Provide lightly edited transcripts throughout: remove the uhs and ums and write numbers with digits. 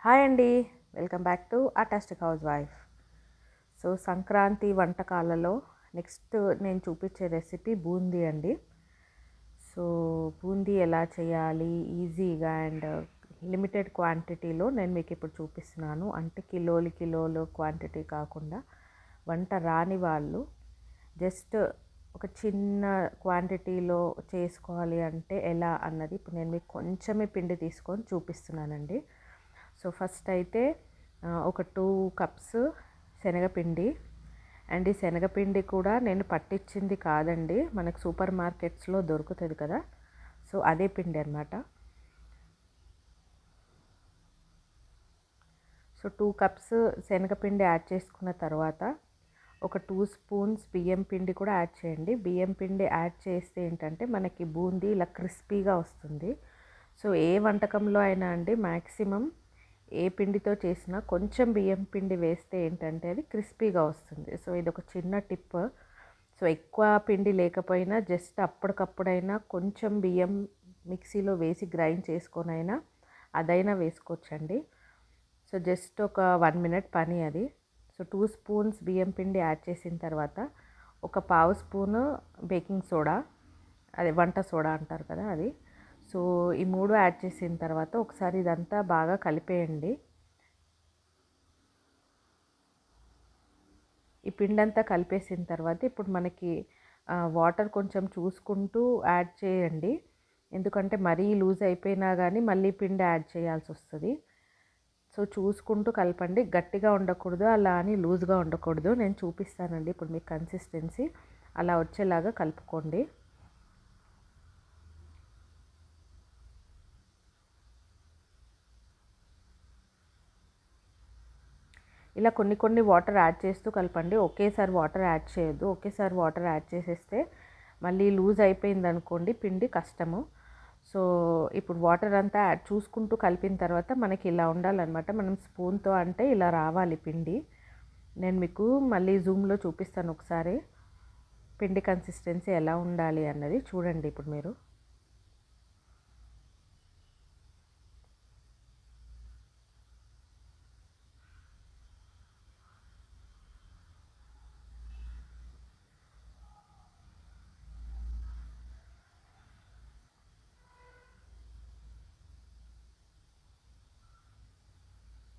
Hi అండి, welcome back to artistic house wife. So Sankranti వంటకాలలో next నేను చూపించే రెసిపీ బూందీ అండి. సో బూందీ ఎలా చేయాలి ఈజీగా అండ్ లిమిటెడ్ క్వాంటిటీలో నేను మీకు ఇప్పుడు చూపిస్తున్నాను. అంటే కిలోలు క్వాంటిటీ కాకుండా వంట రాని వాళ్ళు జస్ట్ ఒక చిన్న క్వాంటిటీలో చేసుకోవాలి అంటే ఎలా అన్నది ఇప్పుడు నేను మీకు కొంచెమే పిండి తీసుకొని చూపిస్తున్నానండి. సో ఫస్ట్ అయితే ఒక 2 కప్స్ శనగపిండి. అండ్ ఈ శనగపిండి కూడా నేను పట్టించింది కాదండి, మనకు సూపర్ మార్కెట్స్లో దొరుకుతుంది కదా, సో అదే పిండి అనమాట. సో 2 కప్స్ శనగపిండి యాడ్ చేసుకున్న తర్వాత ఒక 2 స్పూన్స్ బియ్యం పిండి కూడా యాడ్ చేయండి. బియ్యం పిండి యాడ్ చేస్తే ఏంటంటే మనకి బూందీ ఇలా క్రిస్పీగా వస్తుంది. సో ఏ వంటకంలో అయినా అండి మ్యాక్సిమం ఏ పిండితో చేసినా కొంచెం బియ్యం పిండి వేస్తే ఏంటంటే అది క్రిస్పీగా వస్తుంది. సో ఇది ఒక చిన్న టిప్. సో ఎక్కువ పిండి లేకపోయినా జస్ట్ అప్పటికప్పుడైనా కొంచెం బియ్యం మిక్సీలో వేసి గ్రైండ్ చేసుకొనైనా అదైనా వేసుకోవచ్చండి. సో జస్ట్ ఒక 1 మినిట్ పని అది. సో 2 స్పూన్స్ బియ్యం పిండి యాడ్ చేసిన తర్వాత ఒక పావు స్పూను బేకింగ్ సోడా, అదే వంట సోడా అంటారు కదా అది. సో ఈ 3 యాడ్ చేసిన తర్వాత ఒకసారి ఇదంతా బాగా కలిపేయండి. ఈ పిండి అంతా కలిపేసిన తర్వాత ఇప్పుడు మనకి వాటర్ కొంచెం చూసుకుంటూ యాడ్ చేయండి. ఎందుకంటే మరీ లూజ్ అయిపోయినా కానీ మళ్ళీ పిండి యాడ్ చేయాల్సి వస్తుంది. సో చూసుకుంటూ కలపండి, గట్టిగా ఉండకూడదు అలా అని లూజ్గా ఉండకూడదు. నేను చూపిస్తానండి ఇప్పుడు మీకు కన్సిస్టెన్సీ అలా వచ్చేలాగా కలుపుకోండి. ఇలా కొన్ని వాటర్ యాడ్ చేస్తూ కలపండి, ఒకేసారి వాటర్ యాడ్ చేయొద్దు. ఒకేసారి వాటర్ యాడ్ చేసేస్తే మళ్ళీ లూజ్ అయిపోయింది అనుకోండి పిండి కష్టము. సో ఇప్పుడు వాటర్ అంతా యాడ్ చూసుకుంటూ కలిపిన తర్వాత మనకి ఇలా ఉండాలన్నమాట. మనం స్పూన్తో అంటే ఇలా రావాలి పిండి. నేను మీకు మళ్ళీ జూమ్లో చూపిస్తాను ఒకసారి పిండి కన్సిస్టెన్సీ ఎలా ఉండాలి అన్నది చూడండి ఇప్పుడు మీరు.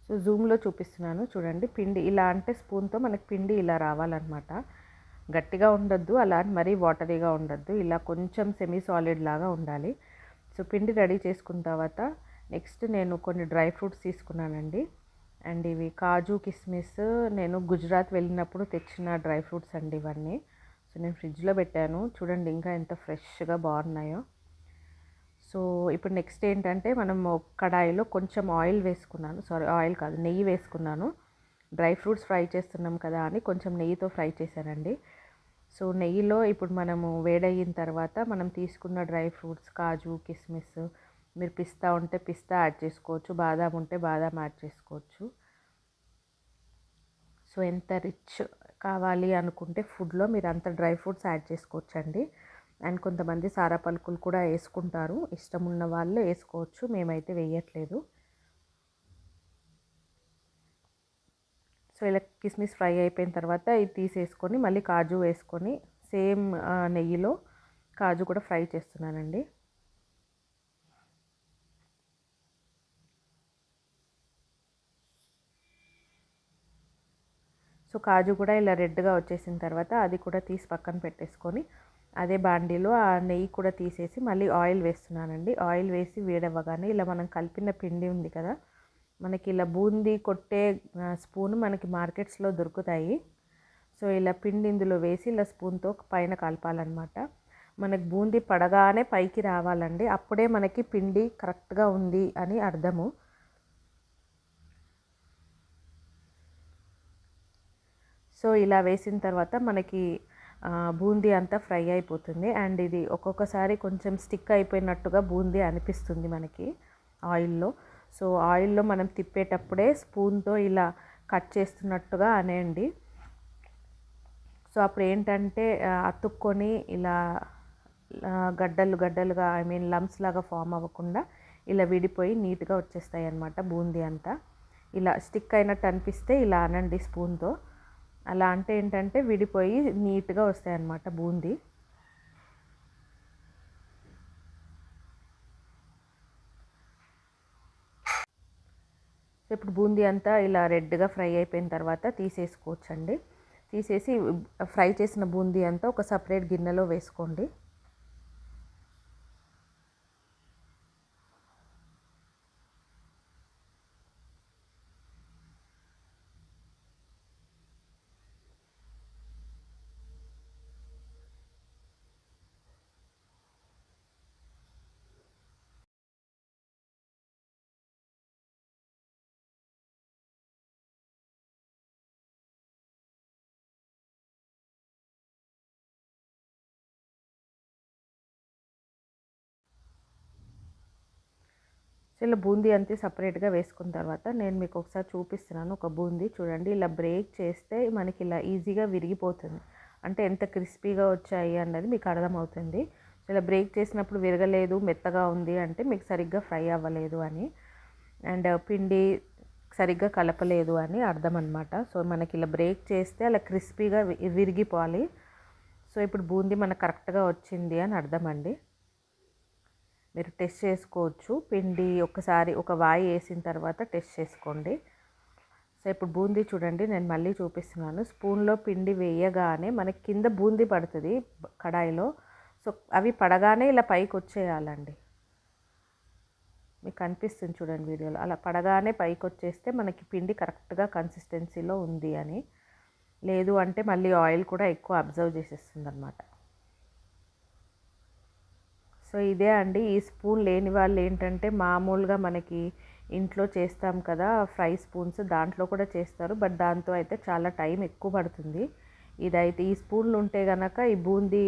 సో జూమ్లో చూపిస్తున్నాను చూడండి. పిండి ఇలా అంటే స్పూన్తో మనకి పిండి ఇలా రావాలన్నమాట. గట్టిగా ఉండొద్దు, అలా అని మరీ వాటరీగా ఉండొద్దు, ఇలా కొంచెం సెమీ సాలిడ్ లాగా ఉండాలి. సో పిండి రెడీ చేసుకున్న తర్వాత నెక్స్ట్ నేను కొన్ని డ్రై ఫ్రూట్స్ తీసుకున్నానండి. అండ్ ఇవి కాజు కిస్మిస్ నేను గుజరాత్ వెళ్ళినప్పుడు తెచ్చిన డ్రై ఫ్రూట్స్ అండి ఇవన్నీ. సో నేను ఫ్రిడ్జ్లో పెట్టాను చూడండి, ఇంకా ఎంత ఫ్రెష్గా బాగున్నాయో. సో ఇప్పుడు నెక్స్ట్ ఏంటంటే మనం కడాయిలో కొంచెం ఆయిల్ వేసుకున్నాను, ఆయిల్ కాదు నెయ్యి వేసుకున్నాను. డ్రై ఫ్రూట్స్ ఫ్రై చేస్తున్నాం కదా అని కొంచెం నెయ్యితో ఫ్రై చేశానండి. సో నెయ్యిలో ఇప్పుడు మనము వేడయిన తర్వాత మనం తీసుకున్న డ్రై ఫ్రూట్స్ కాజు కిస్మిస్, మీరు పిస్తా ఉంటే పిస్తా యాడ్ చేసుకోవచ్చు, బాదాం ఉంటే బాదాం యాడ్ చేసుకోవచ్చు. సో ఎంత రిచ్ కావాలి అనుకుంటే ఫుడ్లో మీరు అంత డ్రై ఫ్రూట్స్ యాడ్ చేసుకోవచ్చండి. అండ్ కొంతమంది సారా పలుకులు కూడా వేసుకుంటారు, ఇష్టం ఉన్న వాళ్ళు వేసుకోవచ్చు, మేమైతే వేయట్లేదు. సో ఇలా కిస్మిస్ ఫ్రై అయిపోయిన తర్వాత ఇది తీసేసుకొని మళ్ళీ కాజు వేసుకొని సేమ్ నెయ్యిలో కాజు కూడా ఫ్రై చేస్తున్నానండి. సో కాజు కూడా ఇలా రెడ్గా వచ్చేసిన తర్వాత అది కూడా తీసి పక్కన పెట్టేసుకొని అదే బాండీలో ఆ నెయ్యి కూడా తీసేసి మళ్ళీ ఆయిల్ వేస్తున్నానండి. ఆయిల్ వేసి వేడవ్వగానే ఇలా మనం కలిపిన పిండి ఉంది కదా, మనకి ఇలా బూందీ కొట్టే స్పూన్ మనకి మార్కెట్స్లో దొరుకుతాయి. సో ఇలా పిండి ఇందులో వేసి ఇలా స్పూన్తో పైన కలపాలన్నమాట. మనకి బూందీ పడగానే పైకి రావాలండి, అప్పుడే మనకి పిండి కరెక్ట్గా ఉంది అని అర్థము. సో ఇలా వేసిన తర్వాత మనకి బూందీ అంతా ఫ్రై అయిపోతుంది. అండ్ ఇది ఒక్కొక్కసారి కొంచెం స్టిక్ అయిపోయినట్టుగా బూందీ అనిపిస్తుంది మనకి ఆయిల్లో. సో ఆయిల్లో మనం తిప్పేటప్పుడే స్పూన్తో ఇలా కట్ చేస్తున్నట్టుగా అనేయండి. సో అప్పుడు ఏంటంటే అతుక్కొని ఇలా గడ్డలుగా లంప్స్ లాగా ఫామ్ అవ్వకుండా ఇలా విడిపోయి నీట్గా వచ్చేస్తాయి అన్నమాట బూందీ అంతా. ఇలా స్టిక్ అయినట్టు అనిపిస్తే ఇలా అనండి స్పూన్తో. అలా అంటే ఏంటంటే విడిపోయి నీట్గా వస్తాయి అన్నమాట బూందీ. ఇప్పుడు బూందీ అంతా ఇలా రెడ్గా ఫ్రై అయిపోయిన తర్వాత తీసేసుకోవచ్చండి. తీసేసి ఫ్రై చేసిన బూందీ అంతా ఒక సపరేట్ గిన్నెలో వేసుకోండి. ఇలా బూందీ అంతా సపరేట్గా వేసుకున్న తర్వాత నేను మీకు ఒకసారి చూపిస్తున్నాను. ఒక బూందీ చూడండి, ఇలా బ్రేక్ చేస్తే మనకి ఇలా ఈజీగా విరిగిపోతుంది. అంటే ఎంత క్రిస్పీగా వచ్చాయి అన్నది మీకు అర్థమవుతుంది. ఇలా బ్రేక్ చేసినప్పుడు విరగలేదు, మెత్తగా ఉంది అంటే మీకు సరిగ్గా ఫ్రై అవ్వలేదు అని, అండ్ పిండి సరిగ్గా కలపలేదు అని అర్థం అనమాట. సో మనకి ఇలా బ్రేక్ చేస్తే అలా క్రిస్పీగా విరిగిపోవాలి. సో ఇప్పుడు బూందీ మనకు కరెక్ట్గా వచ్చింది అని అర్థం అండి. మీరు టెస్ట్ చేసుకోవచ్చు. పిండి ఒకసారి ఒక వాయి వేసిన తర్వాత టెస్ట్ చేసుకోండి. సో ఇప్పుడు బూందీ చూడండి, నేను మళ్ళీ చూపిస్తున్నాను. స్పూన్లో పిండి వేయగానే మనకి కింద బూందీ పడుతుంది కడాయిలో. సో అవి పడగానే ఇలా పైకి వచ్చేయాలండి. మీకు కనిపిస్తుంది చూడండి వీడియోలో. అలా పడగానే పైకి వచ్చేస్తే మనకి పిండి కరెక్ట్గా కన్సిస్టెన్సీలో ఉంది అని. లేదు అంటే మళ్ళీ ఆయిల్ కూడా ఎక్కువ అబ్జర్వ్ చేసేస్తుంది అన్నమాట. సో ఇదే అండి. ఈ స్పూన్ లేని వాళ్ళు ఏంటంటే మామూలుగా మనకి ఇంట్లో చేస్తాం కదా ఫ్రై స్పూన్స్, దాంట్లో కూడా చేస్తారు. బట్ దాంతో అయితే చాలా టైం ఎక్కువ పడుతుంది. ఇదైతే ఈ స్పూన్లు ఉంటే కనుక, ఈ బూందీ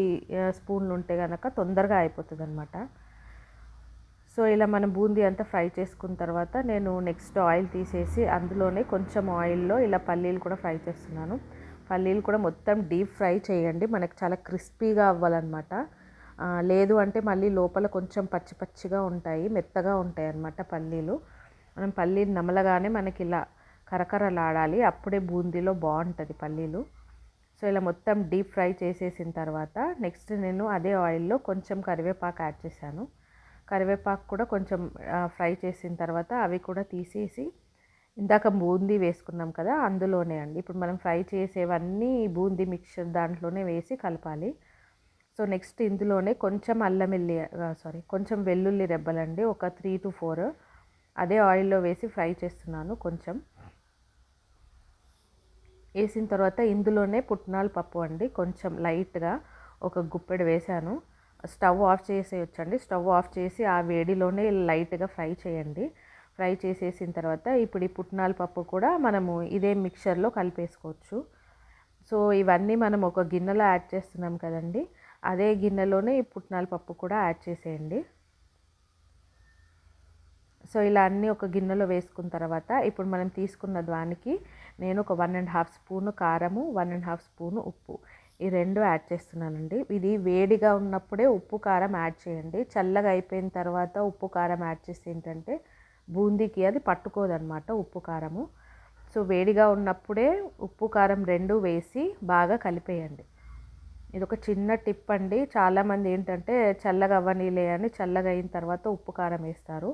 స్పూన్లు ఉంటే కనుక తొందరగా అయిపోతుంది అనమాట. సో ఇలా మనం బూందీ అంతా ఫ్రై చేసుకున్న తర్వాత నేను నెక్స్ట్ ఆయిల్ తీసేసి అందులోనే కొంచెం ఆయిల్లో ఇలా పల్లీలు కూడా ఫ్రై చేస్తున్నాను. పల్లీలు కూడా మొత్తం డీప్ ఫ్రై చేయండి, మనకి చాలా క్రిస్పీగా అవ్వాలన్నమాట. లేదు అంటే మళ్ళీ లోపల కొంచెం పచ్చి పచ్చిగా ఉంటాయి, మెత్తగా ఉంటాయి అన్నమాట పల్లీలు. మనం పల్లీలు నమలగానే మనకి ఇలా కరకరలాడాలి, అప్పుడే బూందీలో బాగుంటుంది పల్లీలు. సో ఇలా మొత్తం డీప్ ఫ్రై చేసేసిన తర్వాత నెక్స్ట్ నేను అదే ఆయిల్లో కొంచెం కరివేపాకు యాడ్ చేశాను. కరివేపాకు కూడా కొంచెం ఫ్రై చేసిన తర్వాత అవి కూడా తీసేసి ఇందాక బూందీ వేసుకున్నాం కదా అందులోనే అండి ఇప్పుడు మనం ఫ్రై చేసేవన్నీ బూందీ మిక్చర్ దాంట్లోనే వేసి కలపాలి. సో నెక్స్ట్ ఇందులోనే కొంచెం కొంచెం వెల్లుల్లి రెబ్బలండి, ఒక 3 to 4 అదే ఆయిల్లో వేసి ఫ్రై చేస్తున్నాను. కొంచెం వేసిన తర్వాత ఇందులోనే పుట్నాల పప్పు అండి, కొంచెం లైట్గా ఒక గుప్పెడు వేసాను. స్టవ్ ఆఫ్ చేసేయొచ్చండి. స్టవ్ ఆఫ్ చేసి ఆ వేడిలోనే లైట్గా ఫ్రై చేయండి. ఫ్రై చేసేసిన తర్వాత ఇప్పుడు ఈ పుట్నాల పప్పు కూడా మనము ఇదే మిక్చర్లో కలిపేసుకోవచ్చు. సో ఇవన్నీ మనం ఒక గిన్నెలో యాడ్ చేస్తున్నాం కదండి, అదే గిన్నెలోనే ఈ పుట్నాల పప్పు కూడా యాడ్ చేసేయండి. సో ఇలా అన్నీ ఒక గిన్నెలో వేసుకున్న తర్వాత ఇప్పుడు మనం తీసుకున్న దానికి నేను ఒక 1.5 స్పూను కారము, 1.5 స్పూను ఉప్పు, ఈ రెండు యాడ్ చేస్తున్నానండి. ఇది వేడిగా ఉన్నప్పుడే ఉప్పు కారం యాడ్ చేయండి. చల్లగా అయిపోయిన తర్వాత ఉప్పు కారం యాడ్ చేస్తే ఏంటంటే బూందీకి అది పట్టుకోదన్నమాట ఉప్పు కారము. సో వేడిగా ఉన్నప్పుడే ఉప్పు కారం రెండు వేసి బాగా కలిపేయండి. ఇది ఒక చిన్న టిప్ అండి. చాలామంది ఏంటంటే చల్లగా అవ్వనీలే అని చల్లగా అయిన తర్వాత ఉప్పు కారం వేస్తారు,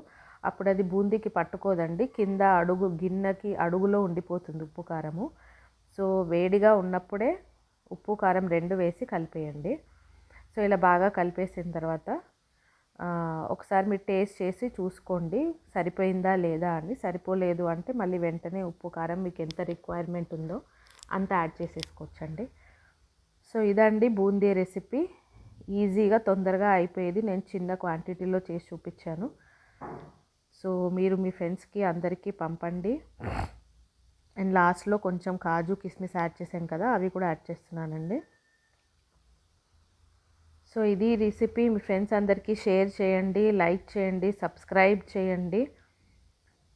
అప్పుడు అది బూందీకి పట్టుకోదండి, కింద అడుగు గిన్నెకి అడుగులో ఉండిపోతుంది ఉప్పు కారము. సో వేడిగా ఉన్నప్పుడే ఉప్పు కారం రెండు వేసి కలిపేయండి. సో ఇలా బాగా కలిపేసిన తర్వాత ఒకసారి మీరు టేస్ట్ చేసి చూసుకోండి సరిపోయిందా లేదా అని. సరిపోలేదు అంటే మళ్ళీ వెంటనే ఉప్పు కారం మీకు ఎంత రిక్వైర్మెంట్ ఉందో అంత యాడ్ చేసేసుకోవచ్చండి. సో ఇదండి బూందీ రెసిపీ, ఈజీగా తొందరగా అయిపోయేది. నేను చిన్న క్వాంటిటీలో చేసి చూపించాను. సో మీరు మీ ఫ్రెండ్స్కి అందరికీ పంపండి. అండ్ లాస్ట్లో కొంచెం కాజు కిస్మిస్ యాడ్ చేశాను కదా, అవి కూడా యాడ్ చేస్తున్నానండి. సో ఇది రెసిపీ, మీ ఫ్రెండ్స్ అందరికీ షేర్ చేయండి, లైక్ చేయండి, సబ్స్క్రైబ్ చేయండి.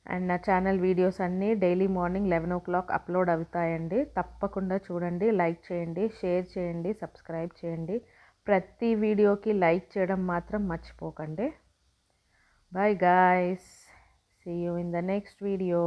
అండ్ నా ఛానల్ వీడియోస్ అన్నీ డైలీ మార్నింగ్ 11 o'clock అప్లోడ్ అవుతాయండి. తప్పకుండా చూడండి, లైక్ చేయండి, షేర్ చేయండి, సబ్స్క్రైబ్ చేయండి. ప్రతి వీడియోకి లైక్ చేయడం మాత్రం మర్చిపోకండి. Bye guys, see you in the next video.